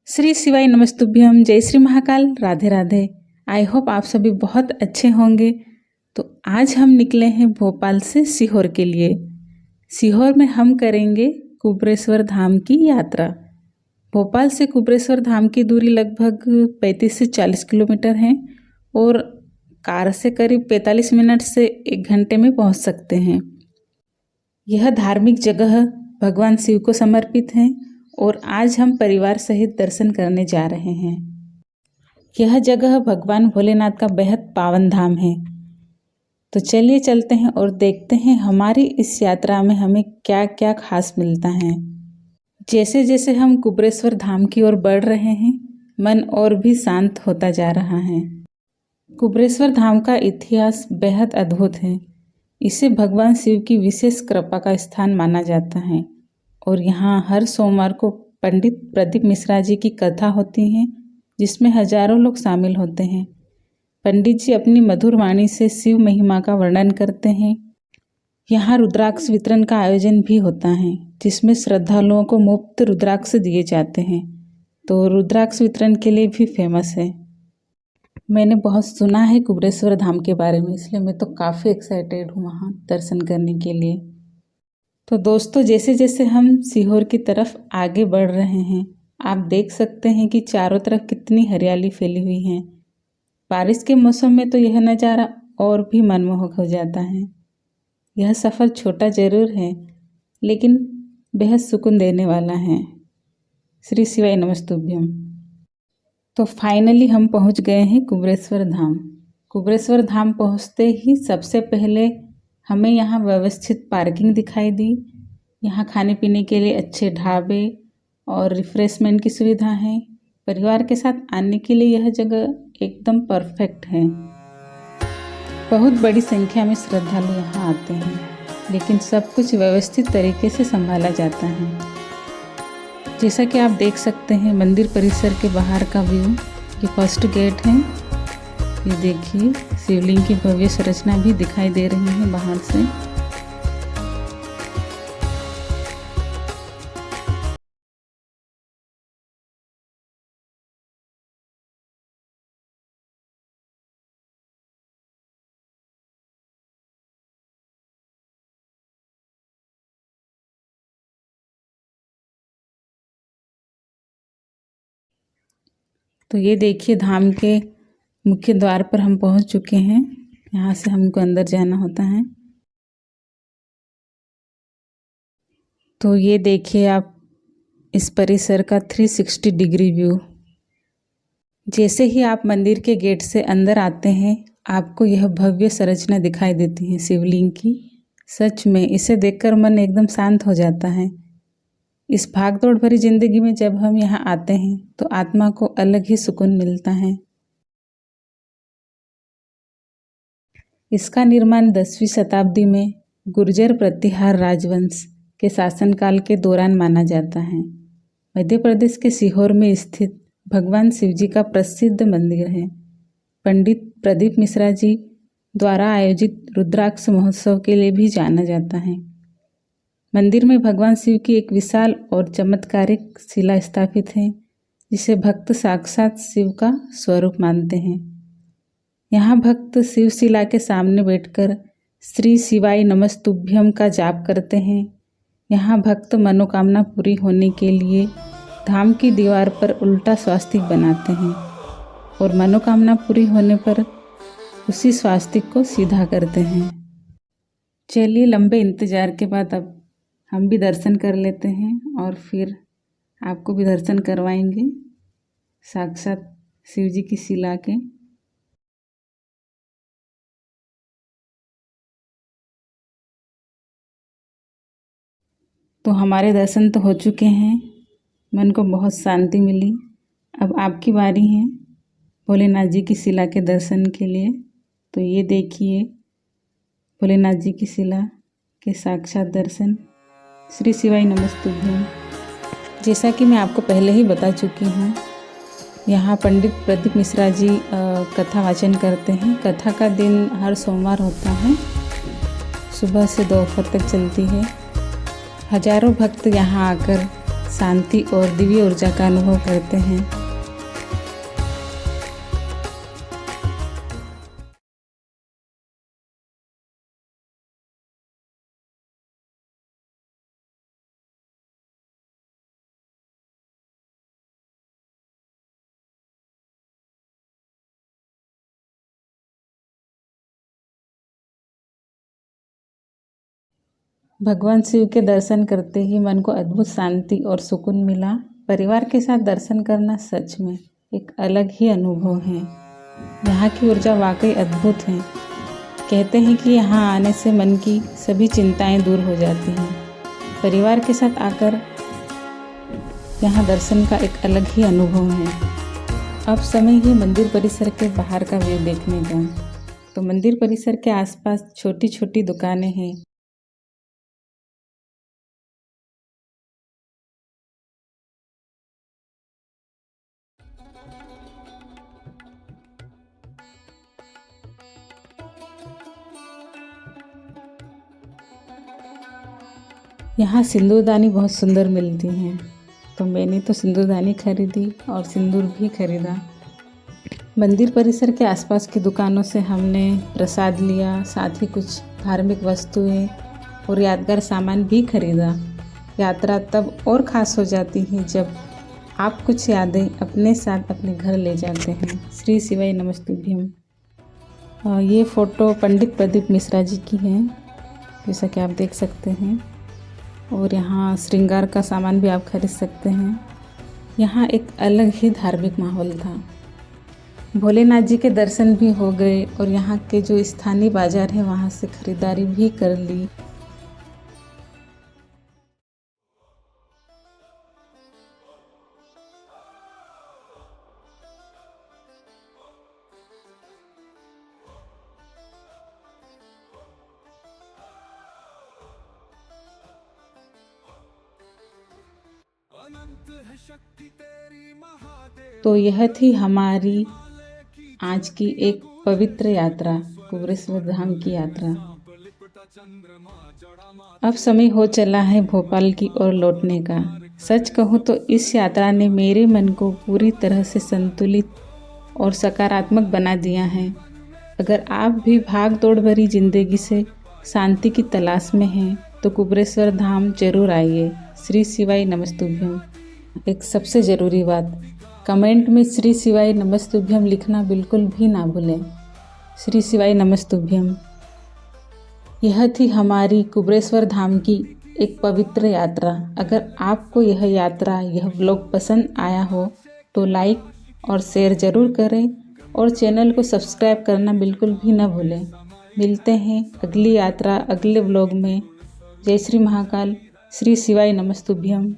श्री शिवाय नमस्तुभ्यम, जय Shri Mahakal, Radhe Radhe. I hope आप सभी बहुत अच्छे होंगे। तो आज हम निकले हैं भोपाल से सीहोर के लिए। सीहोर में हम करेंगे कुबरेश्वर धाम की यात्रा। भोपाल से कुबरेश्वर धाम की दूरी लगभग 35 से 40 किलोमीटर है और कार से करीब 45 मिनट से 1 घंटे में पहुंच सकते हैं। यह धार्मिक जगह भगवान शिव को समर्पित है और आज हम परिवार सहित दर्शन करने जा रहे हैं। यह जगह भगवान भोलेनाथ का बेहद पावन धाम है। तो चलिए चलते हैं और देखते हैं हमारी इस यात्रा में हमें क्या क्या खास मिलता है। जैसे जैसे हम कुबरेश्वर धाम की ओर बढ़ रहे हैं, मन और भी शांत होता जा रहा है। कुबरेश्वर धाम का इतिहास बेहद अद्भुत है। इसे भगवान शिव की विशेष कृपा का स्थान माना जाता है और यहाँ हर सोमवार को पंडित प्रदीप मिश्रा जी की कथा होती है, जिसमें हजारों लोग शामिल होते हैं। पंडित जी अपनी मधुर वाणी से शिव महिमा का वर्णन करते हैं। यहाँ रुद्राक्ष वितरण का आयोजन भी होता है, जिसमें श्रद्धालुओं को मुफ्त रुद्राक्ष दिए जाते हैं। तो रुद्राक्ष वितरण के लिए भी फेमस है। मैंने बहुत सुना है कुबरेश्वर धाम के बारे में, इसलिए मैं तो काफ़ी एक्साइटेड हूँ वहाँ दर्शन करने के लिए। तो दोस्तों, जैसे जैसे हम सीहोर की तरफ आगे बढ़ रहे हैं, आप देख सकते हैं कि चारों तरफ कितनी हरियाली फैली हुई है। बारिश के मौसम में तो यह नज़ारा और भी मनमोहक हो जाता है। यह सफ़र छोटा ज़रूर है, लेकिन बेहद सुकून देने वाला है। श्री शिवाय नमस्तुभ्यम। तो फाइनली हम पहुंच गए हैं कुबरेश्वर धाम। कुबरेश्वर धाम पहुंचते ही सबसे पहले हमें यहाँ व्यवस्थित पार्किंग दिखाई दी। यहाँ खाने पीने के लिए अच्छे ढाबे और रिफ्रेशमेंट की सुविधा है। परिवार के साथ आने के लिए यह जगह एकदम परफेक्ट है। बहुत बड़ी संख्या में श्रद्धालु यहाँ आते हैं, लेकिन सब कुछ व्यवस्थित तरीके से संभाला जाता है। जैसा कि आप देख सकते हैं मंदिर परिसर के बाहर का व्यू। ये फर्स्ट गेट है। ये देखिए शिवलिंग की भव्य संरचना भी दिखाई दे रही है बाहर से। तो ये देखिए धाम के मुख्य द्वार पर हम पहुंच चुके हैं। यहाँ से हमको अंदर जाना होता है। तो ये देखिए आप इस परिसर का 360 डिग्री व्यू। जैसे ही आप मंदिर के गेट से अंदर आते हैं, आपको यह भव्य संरचना दिखाई देती है शिवलिंग की। सच में इसे देखकर मन एकदम शांत हो जाता है। इस भागदौड़ भरी जिंदगी में जब हम यहाँ आते हैं तो आत्मा को अलग ही सुकून मिलता है। इसका निर्माण 10वीं शताब्दी में गुर्जर प्रतिहार राजवंश के शासनकाल के दौरान माना जाता है। मध्य प्रदेश के सीहोर में स्थित भगवान शिवजी का प्रसिद्ध मंदिर है। पंडित प्रदीप मिश्रा जी द्वारा आयोजित रुद्राक्ष महोत्सव के लिए भी जाना जाता है। मंदिर में भगवान शिव की एक विशाल और चमत्कारिक शिला स्थापित है, जिसे भक्त साक्षात शिव का स्वरूप मानते हैं। यहाँ भक्त शिव शिला के सामने बैठकर श्री शिवाय नमस्तुभ्यम का जाप करते हैं। यहाँ भक्त मनोकामना पूरी होने के लिए धाम की दीवार पर उल्टा स्वास्तिक बनाते हैं और मनोकामना पूरी होने पर उसी स्वास्तिक को सीधा करते हैं। चलिए, लंबे इंतज़ार के बाद अब हम भी दर्शन कर लेते हैं और फिर आपको भी दर्शन करवाएंगे साक्षात शिव जी की शिला के। तो हमारे दर्शन तो हो चुके हैं, मन को बहुत शांति मिली। अब आपकी बारी है भोलेनाथ जी की शिला के दर्शन के लिए। तो ये देखिए भोलेनाथ जी की शिला के साक्षात दर्शन। श्री शिवाय नमस्तुभ्यम। जैसा कि मैं आपको पहले ही बता चुकी हूँ, यहाँ पंडित प्रदीप मिश्रा जी कथा वाचन करते हैं। कथा का दिन हर सोमवार होता है, सुबह से दोपहर तक चलती है। हजारों भक्त यहाँ आकर शांति और दिव्य ऊर्जा का अनुभव करते हैं। भगवान शिव के दर्शन करते ही मन को अद्भुत शांति और सुकून मिला। परिवार के साथ दर्शन करना सच में एक अलग ही अनुभव है। यहाँ की ऊर्जा वाकई अद्भुत है। कहते हैं कि यहाँ आने से मन की सभी चिंताएं दूर हो जाती हैं। परिवार के साथ आकर यहाँ दर्शन का एक अलग ही अनुभव है। अब समय है मंदिर परिसर के बाहर का व्यू देखने का। तो मंदिर परिसर के आसपास छोटी छोटी दुकानें हैं। यहाँ सिंदूरदानी बहुत सुंदर मिलती हैं, तो मैंने तो सिंदूरदानी खरीदी और सिंदूर भी खरीदा। मंदिर परिसर के आसपास की दुकानों से हमने प्रसाद लिया, साथ ही कुछ धार्मिक वस्तुएं और यादगार सामान भी खरीदा। यात्रा तब और ख़ास हो जाती है जब आप कुछ यादें अपने साथ अपने घर ले जाते हैं। श्री शिवाय नमस्तुभ्यम। ये फ़ोटो पंडित प्रदीप मिश्रा जी की है, जैसा कि आप देख सकते हैं। और यहाँ श्रृंगार का सामान भी आप खरीद सकते हैं। यहाँ एक अलग ही धार्मिक माहौल था। भोलेनाथ जी के दर्शन भी हो गए और यहाँ के जो स्थानीय बाजार है वहाँ से खरीदारी भी कर ली। तो यह थी हमारी आज की एक पवित्र यात्रा, कुबेरेश्वर धाम की यात्रा। अब समय हो चला है भोपाल की ओर लौटने का। सच कहूँ तो इस यात्रा ने मेरे मन को पूरी तरह से संतुलित और सकारात्मक बना दिया है। अगर आप भी भाग दौड़ भरी जिंदगी से शांति की तलाश में हैं तो कुबेरेश्वर धाम जरूर आइए। श्री शिवाय नमस्तुभ्यम। एक सबसे ज़रूरी बात, कमेंट में श्री शिवाय नमस्तुभ्यम लिखना बिल्कुल भी ना भूलें। श्री शिवाय नमस्तुभ्यम। यह थी हमारी कुबेरेश्वर धाम की एक पवित्र यात्रा। अगर आपको यह व्लॉग पसंद आया हो तो लाइक और शेयर ज़रूर करें और चैनल को सब्सक्राइब करना बिल्कुल भी ना भूलें। मिलते हैं अगली यात्रा अगले व्लॉग में। जय श्री महाकाल। श्री शिवाय नमस्तुभ्यम।